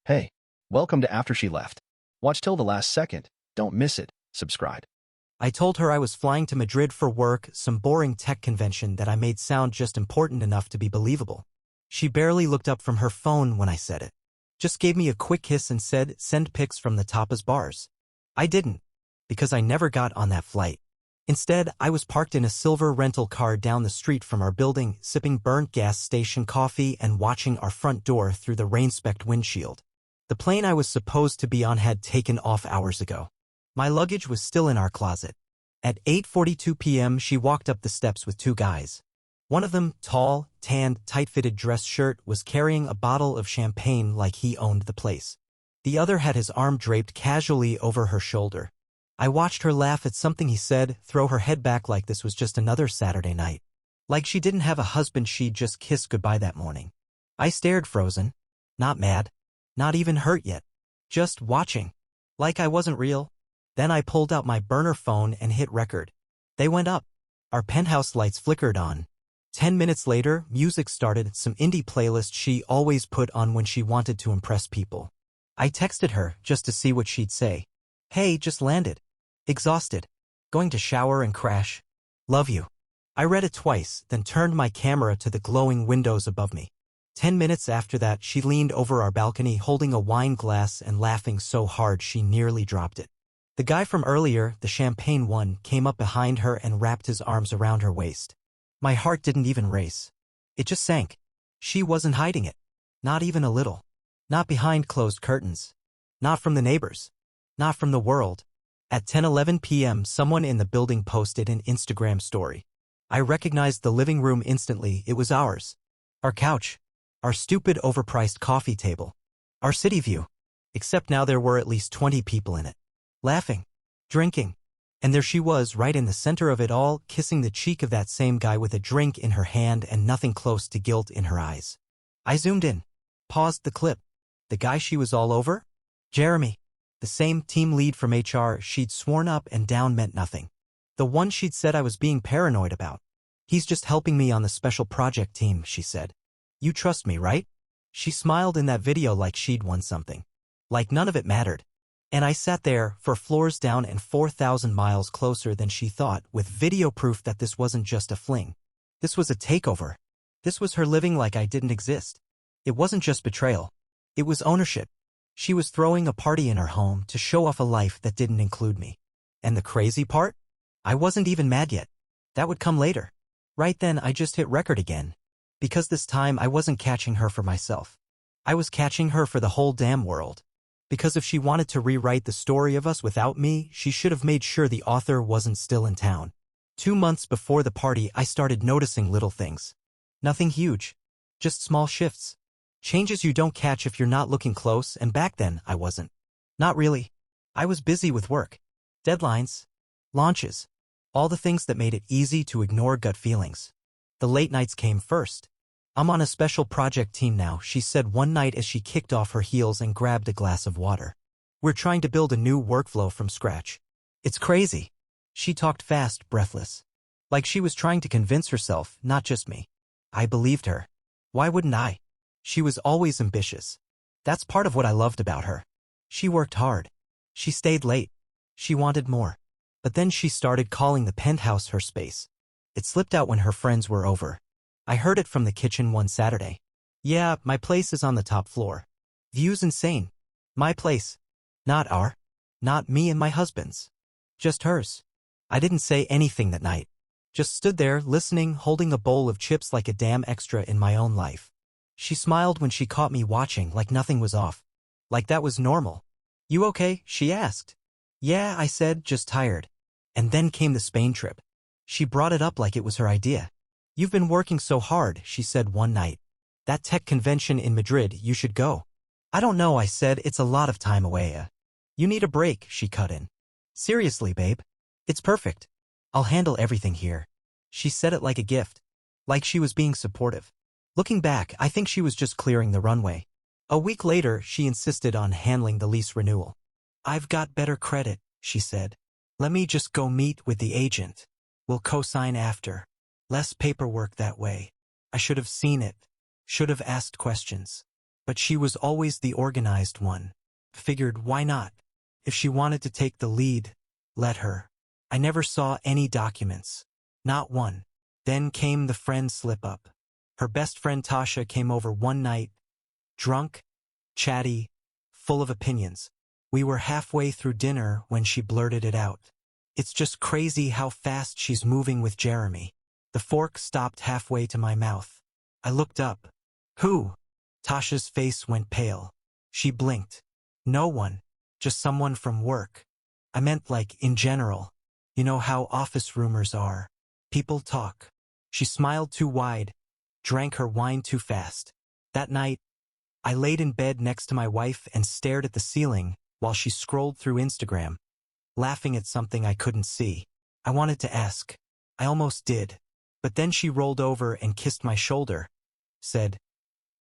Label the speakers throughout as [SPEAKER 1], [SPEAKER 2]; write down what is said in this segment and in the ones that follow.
[SPEAKER 1] Hey, welcome to After She Left. Watch till the last second. Don't miss it. Subscribe.
[SPEAKER 2] I told her I was flying to Madrid for work, some boring tech convention that I made sound just important enough to be believable. She barely looked up from her phone when I said it. Just gave me a quick kiss and said, send pics from the tapas bars. I didn't, because I never got on that flight. Instead, I was parked in a silver rental car down the street from our building, sipping burnt gas station coffee and watching our front door through the rain-specked windshield. The plane I was supposed to be on had taken off hours ago. My luggage was still in our closet. At 8:42 p.m., she walked up the steps with two guys. One of them, tall, tanned, tight-fitted dress shirt, was carrying a bottle of champagne like he owned the place. The other had his arm draped casually over her shoulder. I watched her laugh at something he said, throw her head back like this was just another Saturday night. Like she didn't have a husband she'd just kissed goodbye that morning. I stared frozen. Not mad. Not even hurt yet. Just watching. Like I wasn't real. Then I pulled out my burner phone and hit record. They went up. Our penthouse lights flickered on. 10 minutes later, music started, some indie playlist she always put on when she wanted to impress people. I texted her just to see what she'd say. Hey, just landed. Exhausted. Going to shower and crash. Love you. I read it twice, then turned my camera to the glowing windows above me. 10 minutes after that, she leaned over our balcony holding a wine glass and laughing so hard she nearly dropped it. The guy from earlier, the champagne one, came up behind her and wrapped his arms around her waist. My heart didn't even race. It just sank. She wasn't hiding it. Not even a little. Not behind closed curtains. Not from the neighbors. Not from the world. At 10:11 p.m., someone in the building posted an Instagram story. I recognized the living room instantly. It was ours. Our couch. Our stupid overpriced coffee table. Our city view. Except now there were at least 20 people in it. Laughing. Drinking. And there she was, right in the center of it all, kissing the cheek of that same guy with a drink in her hand and nothing close to guilt in her eyes. I zoomed in. Paused the clip. The guy she was all over? Jeremy. The same team lead from HR she'd sworn up and down meant nothing. The one she'd said I was being paranoid about. He's just helping me on the special project team, she said. You trust me, right? She smiled in that video like she'd won something. Like none of it mattered. And I sat there, 4 floors down and 4,000 miles closer than she thought, with video proof that this wasn't just a fling. This was a takeover. This was her living like I didn't exist. It wasn't just betrayal. It was ownership. She was throwing a party in her home to show off a life that didn't include me. And the crazy part? I wasn't even mad yet. That would come later. Right then I just hit record again. Because this time I wasn't catching her for myself. I was catching her for the whole damn world. Because if she wanted to rewrite the story of us without me, she should have made sure the author wasn't still in town. 2 months before the party, I started noticing little things. Nothing huge. Just small shifts. Changes you don't catch if you're not looking close, and back then, I wasn't. Not really. I was busy with work. Deadlines. Launches. All the things that made it easy to ignore gut feelings. The late nights came first. I'm on a special project team now, she said one night as she kicked off her heels and grabbed a glass of water. We're trying to build a new workflow from scratch. It's crazy. She talked fast, breathless. Like she was trying to convince herself, not just me. I believed her. Why wouldn't I? She was always ambitious. That's part of what I loved about her. She worked hard. She stayed late. She wanted more. But then she started calling the penthouse her space. It slipped out when her friends were over. I heard it from the kitchen one Saturday. Yeah, my place is on the top floor. View's insane. My place. Not our. Not me and my husband's. Just hers. I didn't say anything that night. Just stood there, listening, holding a bowl of chips like a damn extra in my own life. She smiled when she caught me watching like nothing was off. Like that was normal. You okay? She asked. Yeah, I said, just tired. And then came the Spain trip. She brought it up like it was her idea. You've been working so hard, she said one night. That tech convention in Madrid, you should go. I don't know, I said, it's a lot of time away. You need a break, she cut in. Seriously, babe. It's perfect. I'll handle everything here. She said it like a gift. Like she was being supportive. Looking back, I think she was just clearing the runway. A week later, she insisted on handling the lease renewal. I've got better credit, she said. Let me just go meet with the agent. We'll co-sign after. Less paperwork that way. I should have seen it. Should have asked questions. But she was always the organized one. Figured, why not? If she wanted to take the lead, let her. I never saw any documents. Not one. Then came the friend slip-up. Her best friend Tasha came over one night, drunk, chatty, full of opinions. We were halfway through dinner when she blurted it out. It's just crazy how fast she's moving with Jeremy. The fork stopped halfway to my mouth. I looked up. Who? Tasha's face went pale. She blinked. No one. Just someone from work. I meant like in general. You know how office rumors are. People talk. She smiled too wide, drank her wine too fast. That night, I laid in bed next to my wife and stared at the ceiling while she scrolled through Instagram, laughing at something I couldn't see. I wanted to ask. I almost did. But then she rolled over and kissed my shoulder, said,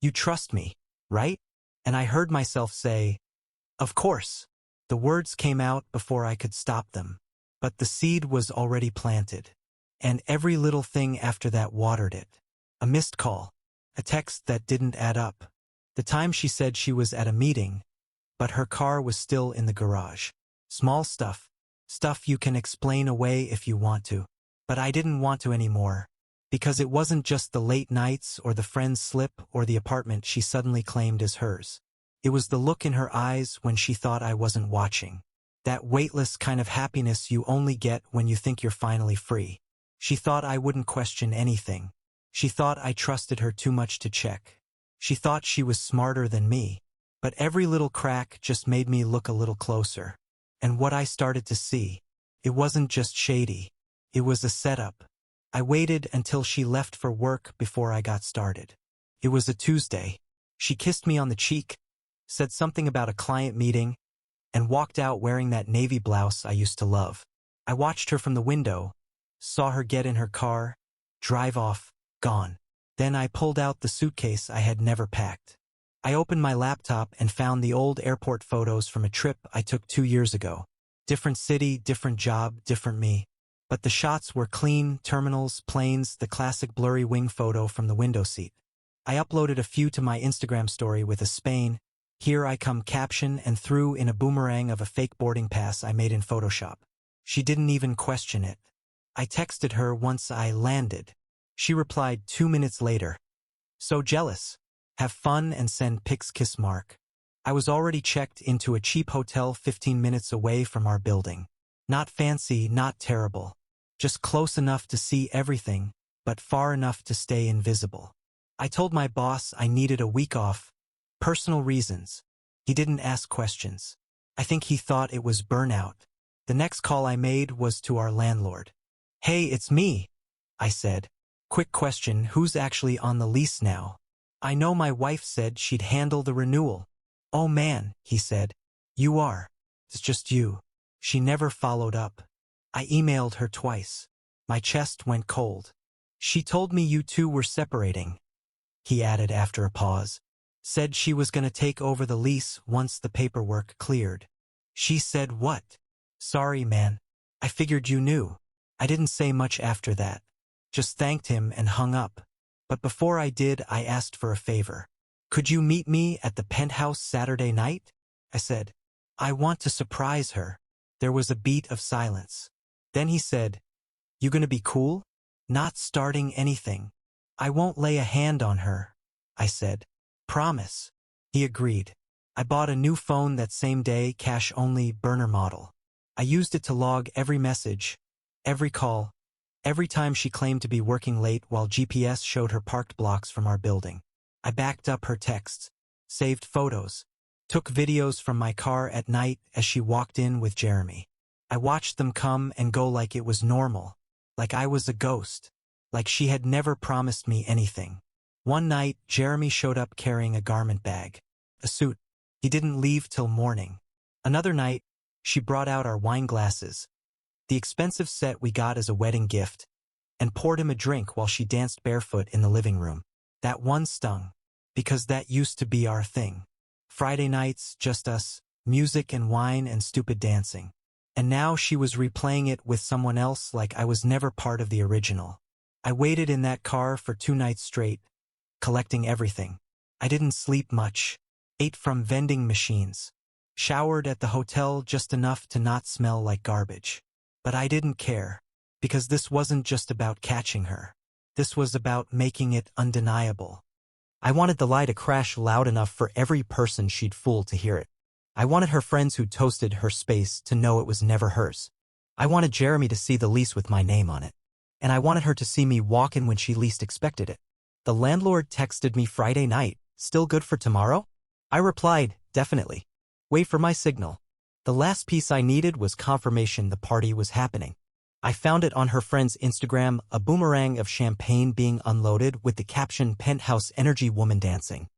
[SPEAKER 2] "You trust me, right?" And I heard myself say, "Of course." The words came out before I could stop them. But the seed was already planted. And every little thing after that watered it. A missed call. A text that didn't add up. The time she said she was at a meeting, but her car was still in the garage. Small stuff. Stuff you can explain away if you want to. But I didn't want to anymore. Because it wasn't just the late nights or the friend's slip or the apartment she suddenly claimed as hers. It was the look in her eyes when she thought I wasn't watching. That weightless kind of happiness you only get when you think you're finally free. She thought I wouldn't question anything. She thought I trusted her too much to check. She thought she was smarter than me. But every little crack just made me look a little closer. And what I started to see, it wasn't just shady. It was a setup. I waited until she left for work before I got started. It was a Tuesday. She kissed me on the cheek, said something about a client meeting, and walked out wearing that navy blouse I used to love. I watched her from the window, saw her get in her car, drive off, gone. Then I pulled out the suitcase I had never packed. I opened my laptop and found the old airport photos from a trip I took 2 years ago. Different city, different job, different me. But the shots were clean, terminals, planes, the classic blurry wing photo from the window seat. I uploaded a few to my Instagram story with a Spain, "Here I come" caption and threw in a boomerang of a fake boarding pass I made in Photoshop. She didn't even question it. I texted her once I landed. She replied 2 minutes later. "So jealous. Have fun and send pics kiss mark." I was already checked into a cheap hotel 15 minutes away from our building. Not fancy, not terrible. Just close enough to see everything, but far enough to stay invisible. I told my boss I needed a week off. Personal reasons. He didn't ask questions. I think he thought it was burnout. The next call I made was to our landlord. "Hey, it's me," I said. "Quick question, who's actually on the lease now? I know my wife said she'd handle the renewal." "Oh man," he said. "You are. It's just you." She never followed up. I emailed her twice. My chest went cold. "She told me you two were separating," he added after a pause. "Said she was going to take over the lease once the paperwork cleared." "She said what?" "Sorry, man. I figured you knew." I didn't say much after that. Just thanked him and hung up. But before I did, I asked for a favor. "Could you meet me at the Penthouse Saturday night?" I said. "I want to surprise her." There was a beat of silence. Then he said, "You gonna be cool?" "Not starting anything. I won't lay a hand on her," I said. "Promise." He agreed. I bought a new phone that same day, cash-only burner model. I used it to log every message, every call, every time she claimed to be working late while GPS showed her parked blocks from our building. I backed up her texts, saved photos, took videos from my car at night as she walked in with Jeremy. I watched them come and go like it was normal, like I was a ghost, like she had never promised me anything. One night, Jeremy showed up carrying a garment bag, a suit. He didn't leave till morning. Another night, she brought out our wine glasses, the expensive set we got as a wedding gift, and poured him a drink while she danced barefoot in the living room. That one stung, because that used to be our thing. Friday nights, just us, music and wine and stupid dancing. And now she was replaying it with someone else like I was never part of the original. I waited in that car for 2 nights straight, collecting everything. I didn't sleep much, ate from vending machines, showered at the hotel just enough to not smell like garbage. But I didn't care, because this wasn't just about catching her. This was about making it undeniable. I wanted the lie to crash loud enough for every person she'd fooled to hear it. I wanted her friends who toasted her space to know it was never hers. I wanted Jeremy to see the lease with my name on it. And I wanted her to see me walk in when she least expected it. The landlord texted me Friday night, "Still good for tomorrow?" I replied, "Definitely. Wait for my signal." The last piece I needed was confirmation the party was happening. I found it on her friend's Instagram, a boomerang of champagne being unloaded with the caption "Penthouse Energy Woman Dancing."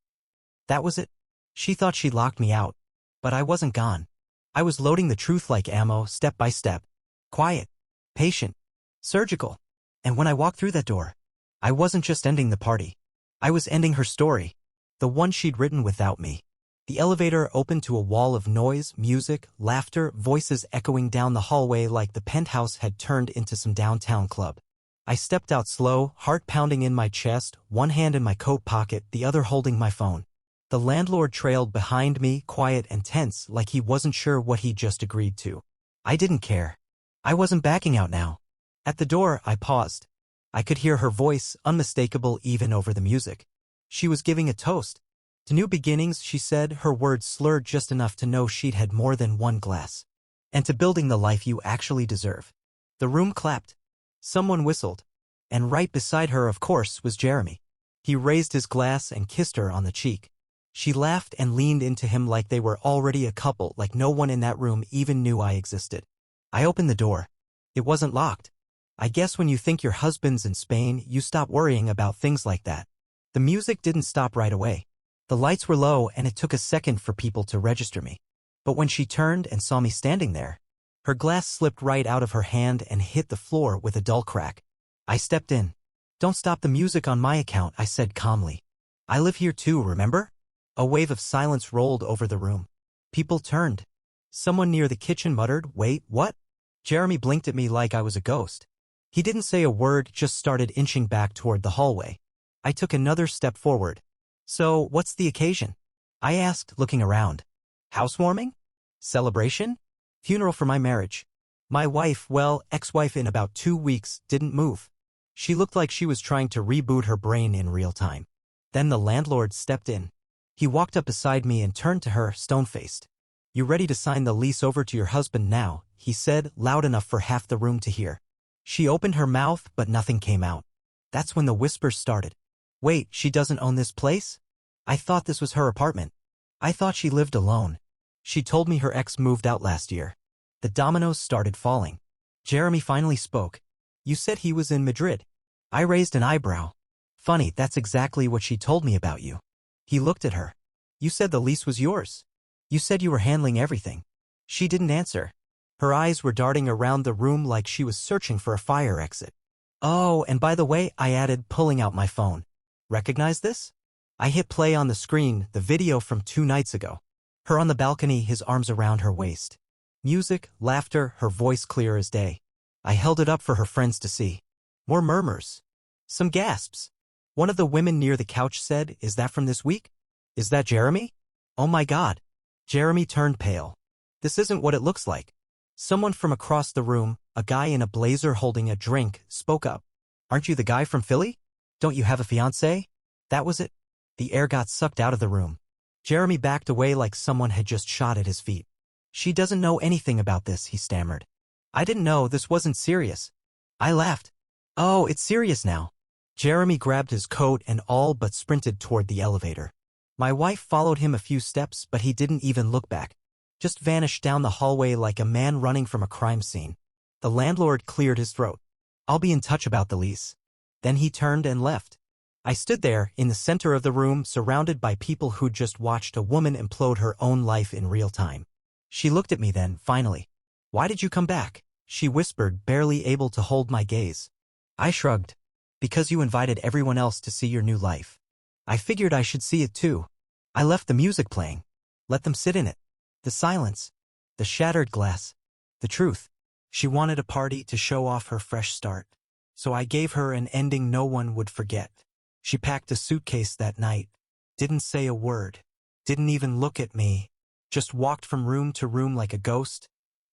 [SPEAKER 2] That was it. She thought she'd locked me out. But I wasn't gone. I was loading the truth like ammo, step by step. Quiet, patient, surgical. And when I walked through that door, I wasn't just ending the party. I was ending her story, the one she'd written without me. The elevator opened to a wall of noise, music, laughter, voices echoing down the hallway like the Penthouse had turned into some downtown club. I stepped out slow, heart pounding in my chest, one hand in my coat pocket, the other holding my phone. The landlord trailed behind me, quiet and tense, like he wasn't sure what he'd just agreed to. I didn't care. I wasn't backing out now. At the door, I paused. I could hear her voice, unmistakable even over the music. She was giving a toast. To new beginnings, she said, her words slurred just enough to know she'd had more than one glass. And to building the life you actually deserve. The room clapped. Someone whistled. And right beside her, of course, was Jeremy. He raised his glass and kissed her on the cheek. She laughed and leaned into him like they were already a couple, like no one in that room even knew I existed. I opened the door. It wasn't locked. I guess when you think your husband's in Spain, you stop worrying about things like that. The music didn't stop right away. The lights were low and it took a second for people to register me. But when she turned and saw me standing there, her glass slipped right out of her hand and hit the floor with a dull crack. I stepped in. "Don't stop the music on my account," I said calmly. "I live here too, remember?" A wave of silence rolled over the room. People turned. Someone near the kitchen muttered, "Wait, what?" Jeremy blinked at me like I was a ghost. He didn't say a word, just started inching back toward the hallway. I took another step forward. "So, what's the occasion?" I asked, looking around. "Housewarming? Celebration? Funeral for my marriage." My wife, well, ex-wife in about 2 weeks, didn't move. She looked like she was trying to reboot her brain in real time. Then the landlord stepped in. He walked up beside me and turned to her, stone-faced. "You ready to sign the lease over to your husband now?" he said, loud enough for half the room to hear. She opened her mouth, but nothing came out. That's when the whispers started. "Wait, she doesn't own this place? I thought this was her apartment. I thought she lived alone. She told me her ex moved out last year." The dominoes started falling. Jeremy finally spoke. "You said he was in Madrid." I raised an eyebrow. "Funny, that's exactly what she told me about you." He looked at her. "You said the lease was yours. You said you were handling everything." She didn't answer. Her eyes were darting around the room like she was searching for a fire exit. "Oh, and by the way," I added, pulling out my phone. "Recognize this?" I hit play on the screen, the video from 2 nights ago. Her on the balcony, his arms around her waist. Music, laughter, her voice clear as day. I held it up for her friends to see. More murmurs. Some gasps. One of the women near the couch said, "Is that from this week? Is that Jeremy?" Oh my God. Jeremy turned pale. "This isn't what it looks like." Someone from across the room, a guy in a blazer holding a drink, spoke up. "Aren't you the guy from Philly? Don't you have a fiancé?" That was it. The air got sucked out of the room. Jeremy backed away like someone had just shot at his feet. "She doesn't know anything about this," he stammered. "I didn't know this wasn't serious." I laughed. "Oh, it's serious now." Jeremy grabbed his coat and all but sprinted toward the elevator. My wife followed him a few steps, but he didn't even look back. Just vanished down the hallway like a man running from a crime scene. The landlord cleared his throat. "I'll be in touch about the lease." Then he turned and left. I stood there, in the center of the room, surrounded by people who'd just watched a woman implode her own life in real time. She looked at me then, finally. "Why did you come back?" she whispered, barely able to hold my gaze. I shrugged. "Because you invited everyone else to see your new life. I figured I should see it too. I left the music playing. Let them sit in it. The silence. The shattered glass. The truth. She wanted a party to show off her fresh start. So I gave her an ending no one would forget. She packed a suitcase that night. Didn't say a word. Didn't even look at me. Just walked from room to room like a ghost,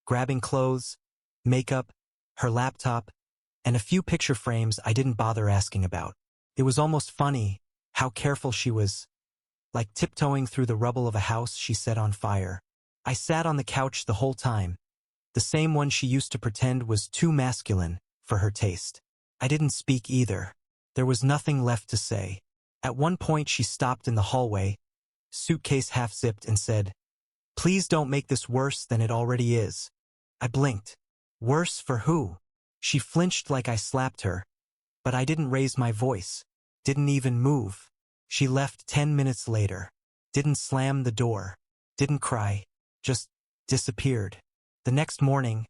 [SPEAKER 2] grabbing clothes, makeup, her laptop, and a few picture frames I didn't bother asking about. It was almost funny how careful she was, like tiptoeing through the rubble of a house she set on fire. I sat on the couch the whole time, the same one she used to pretend was too masculine for her taste. I didn't speak either. There was nothing left to say. At one point she stopped in the hallway, suitcase half-zipped, and said, "Please don't make this worse than it already is." I blinked. Worse for who? She flinched like I slapped her, but I didn't raise my voice. Didn't even move. She left 10 minutes later. Didn't slam the door. Didn't cry. Just disappeared. The next morning,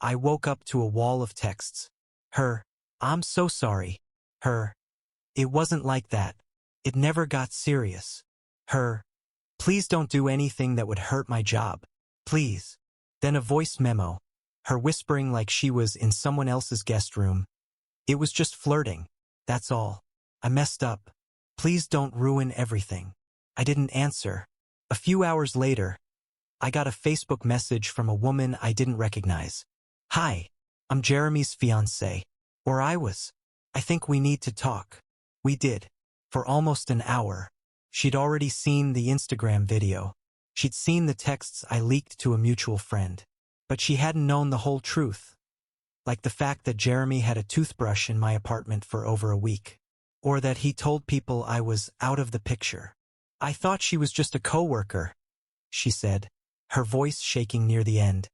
[SPEAKER 2] I woke up to a wall of texts. Her, "I'm so sorry." Her, "It wasn't like that. It never got serious." Her, "Please don't do anything that would hurt my job. Please." Then a voice memo. Her whispering like she was in someone else's guest room. "It was just flirting. That's all. I messed up. Please don't ruin everything." I didn't answer. A few hours later, I got a Facebook message from a woman I didn't recognize. "Hi, I'm Jeremy's fiancé." Or I was. "I think we need to talk." We did. For almost an hour. She'd already seen the Instagram video. She'd seen the texts I leaked to a mutual friend. But she hadn't known the whole truth. Like the fact that Jeremy had a toothbrush in my apartment for over a week. Or that he told people I was out of the picture. "I thought she was just a coworker," she said, her voice shaking near the end.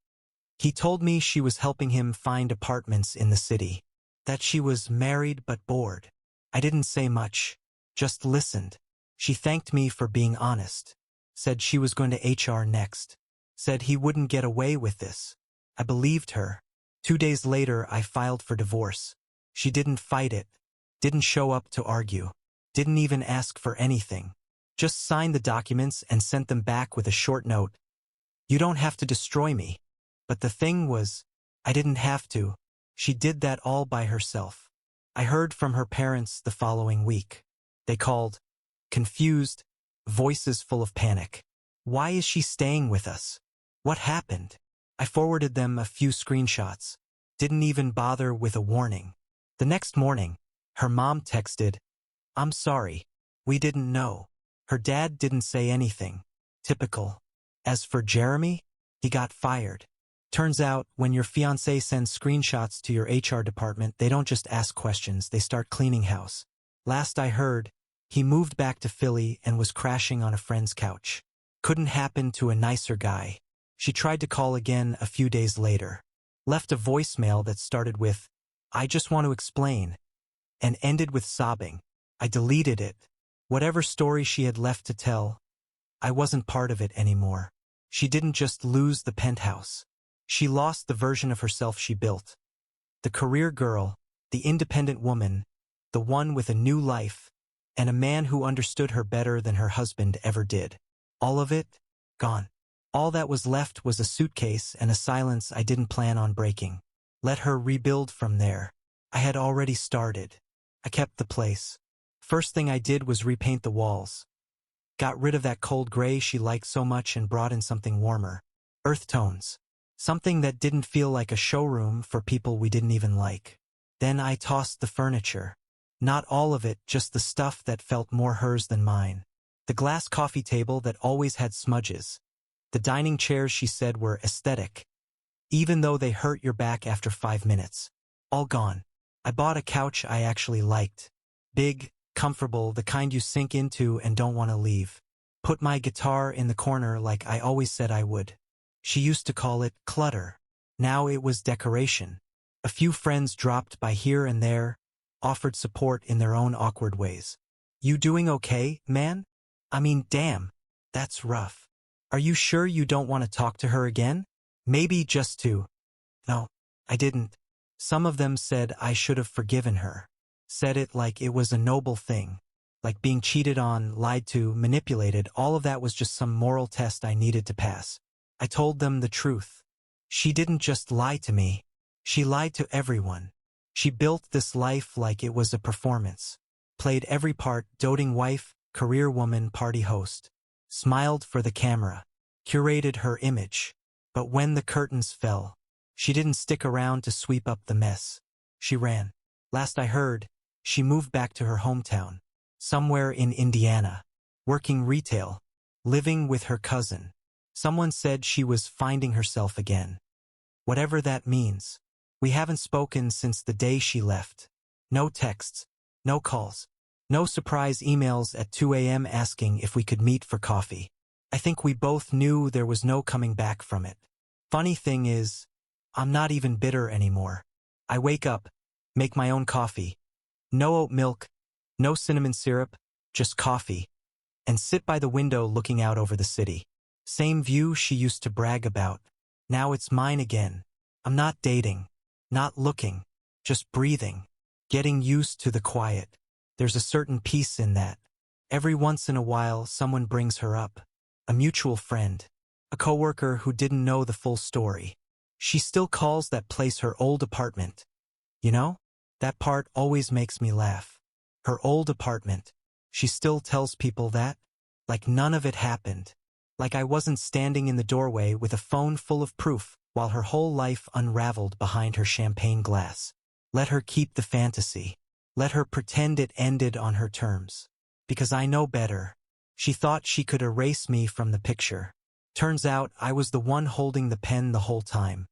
[SPEAKER 2] "He told me she was helping him find apartments in the city. That she was married but bored." I didn't say much. Just listened. She thanked me for being honest. Said she was going to HR next. Said he wouldn't get away with this. I believed her. 2 days later, I filed for divorce. She didn't fight it. Didn't show up to argue. Didn't even ask for anything. Just signed the documents and sent them back with a short note. "You don't have to destroy me." But the thing was, I didn't have to. She did that all by herself. I heard from her parents the following week. They called, confused, voices full of panic. "Why is she staying with us? What happened?" I forwarded them a few screenshots. Didn't even bother with a warning. The next morning, her mom texted, "I'm sorry. We didn't know." Her dad didn't say anything. Typical. As for Jeremy, he got fired. Turns out, when your fiancé sends screenshots to your HR department, they don't just ask questions, they start cleaning house. Last I heard, he moved back to Philly and was crashing on a friend's couch. Couldn't happen to a nicer guy. She tried to call again a few days later. Left a voicemail that started with, "I just want to explain," and ended with sobbing. I deleted it. Whatever story she had left to tell, I wasn't part of it anymore. She didn't just lose the penthouse. She lost the version of herself she built. The career girl, the independent woman, the one with a new life, and a man who understood her better than her husband ever did. All of it, gone. All that was left was a suitcase and a silence I didn't plan on breaking. Let her rebuild from there. I had already started. I kept the place. First thing I did was repaint the walls. Got rid of that cold gray she liked so much and brought in something warmer. Earth tones. Something that didn't feel like a showroom for people we didn't even like. Then I tossed the furniture. Not all of it, just the stuff that felt more hers than mine. The glass coffee table that always had smudges. The dining chairs she said were aesthetic, even though they hurt your back after 5 minutes. All gone. I bought a couch I actually liked. Big, comfortable, the kind you sink into and don't want to leave. Put my guitar in the corner like I always said I would. She used to call it clutter. Now it was decoration. A few friends dropped by here and there, offered support in their own awkward ways. "You doing okay, man? I mean, damn, that's rough. Are you sure you don't want to talk to her again? Maybe just to..." No, I didn't. Some of them said I should have forgiven her. Said it like it was a noble thing. Like being cheated on, lied to, manipulated, all of that was just some moral test I needed to pass. I told them the truth. She didn't just lie to me. She lied to everyone. She built this life like it was a performance. Played every part, doting wife, career woman, party host. Smiled for the camera. Curated her image. But when the curtains fell, she didn't stick around to sweep up the mess. She ran. Last I heard, she moved back to her hometown. Somewhere in Indiana. Working retail. Living with her cousin. Someone said she was finding herself again. Whatever that means. We haven't spoken since the day she left. No texts. No calls. No surprise emails at 2 a.m. asking if we could meet for coffee. I think we both knew there was no coming back from it. Funny thing is, I'm not even bitter anymore. I wake up, make my own coffee. No oat milk, no cinnamon syrup, just coffee. And sit by the window looking out over the city. Same view she used to brag about. Now it's mine again. I'm not dating, not looking, just breathing, getting used to the quiet. There's a certain peace in that. Every once in a while, someone brings her up. A mutual friend. A coworker who didn't know the full story. She still calls that place her old apartment. You know? That part always makes me laugh. Her old apartment. She still tells people that? Like none of it happened. Like I wasn't standing in the doorway with a phone full of proof while her whole life unraveled behind her champagne glass. Let her keep the fantasy. Let her pretend it ended on her terms. Because I know better. She thought she could erase me from the picture. Turns out I was the one holding the pen the whole time.